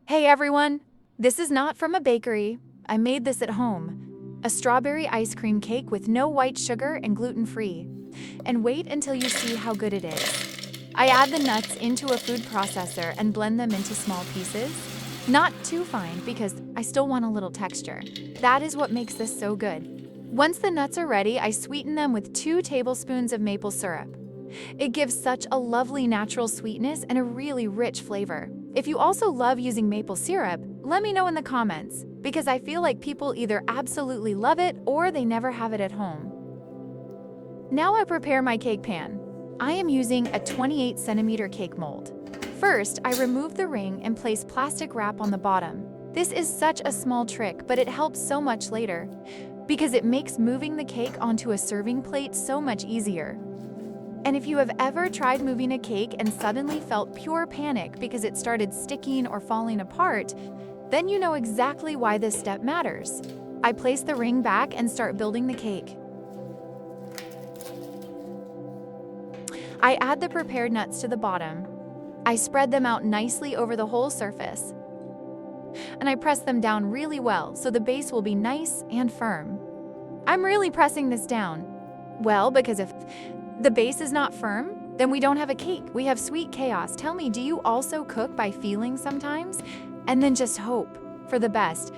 Hey everyone! This is not from a bakery. I made this at home. A strawberry ice cream cake with no white sugar and gluten-free. And wait until you see how good it is. I add the nuts into a food processor and blend them into small pieces. Not too fine because I still want a little texture. That is what makes this so good. Once the nuts are ready, I sweeten them with 2 tablespoons of maple syrup. It gives such a lovely natural sweetness and a really rich flavor. If you also love using maple syrup, let me know in the comments, because I feel like people either absolutely love it or they never have it at home. Now I prepare my cake pan. I am using a 28cm cake mold. First, I remove the ring and place plastic wrap on the bottom. This is such a small trick, but it helps so much later, because it makes moving the cake onto a serving plate so much easier. And if you have ever tried moving a cake and suddenly felt pure panic because it started sticking or falling apart, then you know exactly why this step matters. I place the ring back and start building the cake. I add the prepared nuts to the bottom. I spread them out nicely over the whole surface. And I press them down really well so the base will be nice and firm. I'm really pressing this down. Well, because if the base is not firm, then we don't have a cake. We have sweet chaos. Tell me, do you also cook by feeling sometimes? And then just hope for the best.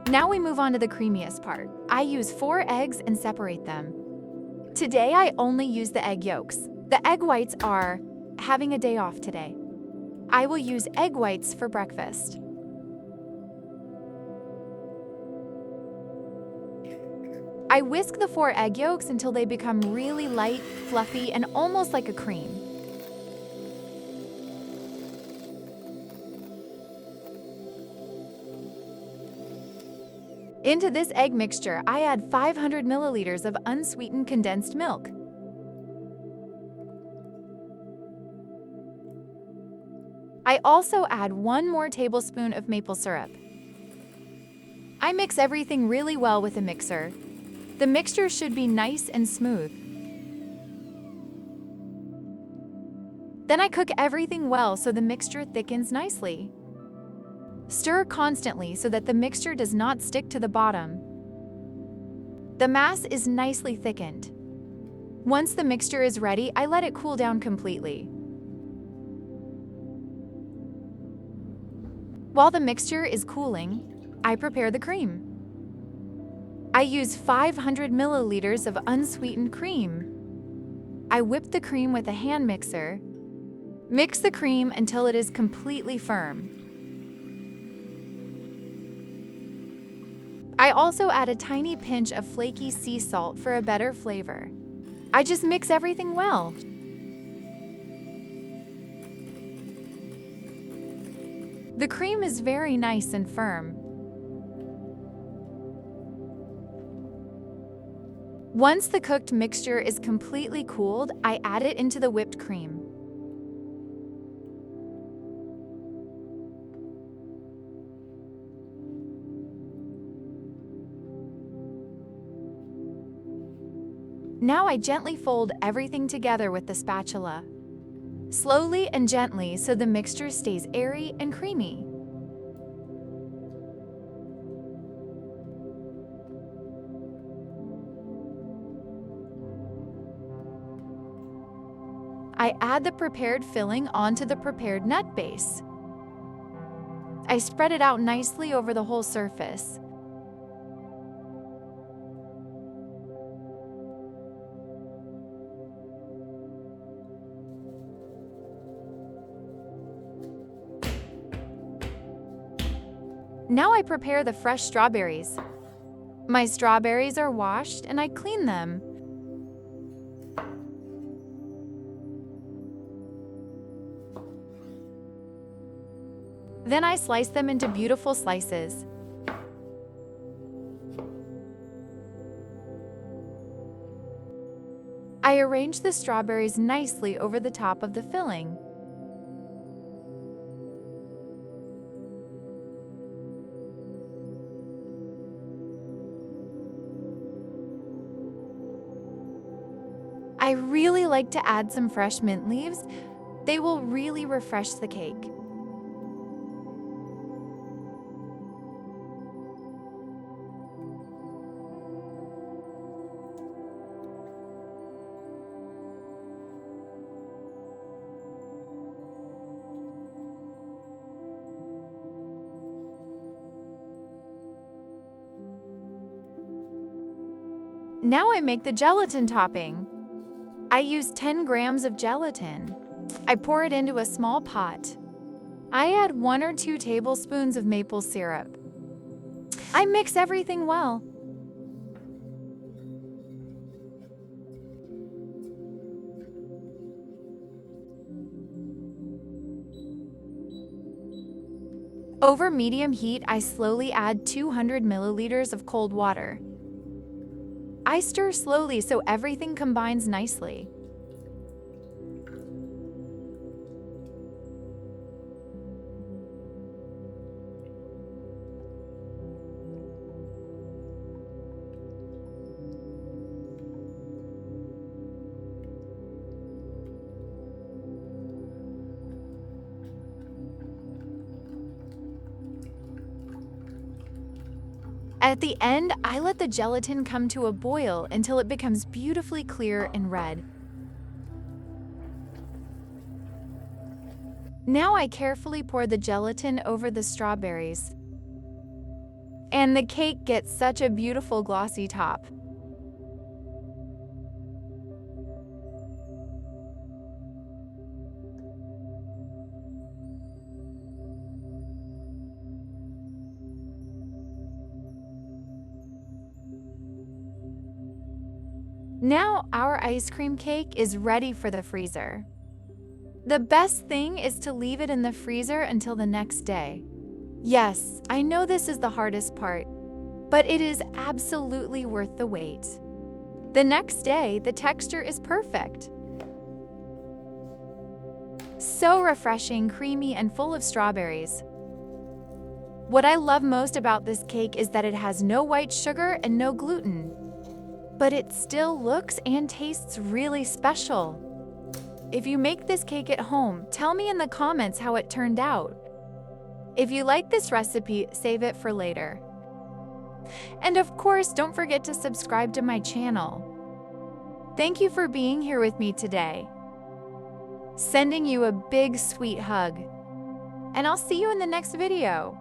Now we move on to the creamiest part. I use 4 eggs and separate them. Today I only use the egg yolks. The egg whites are having a day off today. I will use egg whites for breakfast. I whisk the 4 egg yolks until they become really light, fluffy, and almost like a cream. Into this egg mixture, I add 500 milliliters of unsweetened condensed milk. I also add 1 more tablespoon of maple syrup. I mix everything really well with a mixer. The mixture should be nice and smooth. Then I cook everything well so the mixture thickens nicely. Stir constantly so that the mixture does not stick to the bottom. The mass is nicely thickened. Once the mixture is ready, I let it cool down completely. While the mixture is cooling, I prepare the cream. I use 500 milliliters of unsweetened cream. I whip the cream with a hand mixer. Mix the cream until it is completely firm. I also add a tiny pinch of flaky sea salt for a better flavor. I just mix everything well. The cream is very nice and firm. Once the cooked mixture is completely cooled, I add it into the whipped cream. Now I gently fold everything together with the spatula. Slowly and gently so the mixture stays airy and creamy. I add the prepared filling onto the prepared nut base. I spread it out nicely over the whole surface. Now I prepare the fresh strawberries. My strawberries are washed and I clean them. Then I slice them into beautiful slices. I arrange the strawberries nicely over the top of the filling. I really like to add some fresh mint leaves. They will really refresh the cake. Now I make the gelatin topping. I use 10 grams of gelatin. I pour it into a small pot. I add 1 or 2 tablespoons of maple syrup. I mix everything well. Over medium heat, I slowly add 200 milliliters of cold water. I stir slowly so everything combines nicely. At the end, I let the gelatin come to a boil until it becomes beautifully clear and red. Now I carefully pour the gelatin over the strawberries. And the cake gets such a beautiful glossy top. Now our ice cream cake is ready for the freezer. The best thing is to leave it in the freezer until the next day. Yes, I know this is the hardest part, but it is absolutely worth the wait. The next day, the texture is perfect. So refreshing, creamy, and full of strawberries. What I love most about this cake is that it has no white sugar and no gluten. But it still looks and tastes really special. If you make this cake at home, tell me in the comments how it turned out. If you like this recipe, save it for later. And of course, don't forget to subscribe to my channel. Thank you for being here with me today. Sending you a big sweet hug. And I'll see you in the next video.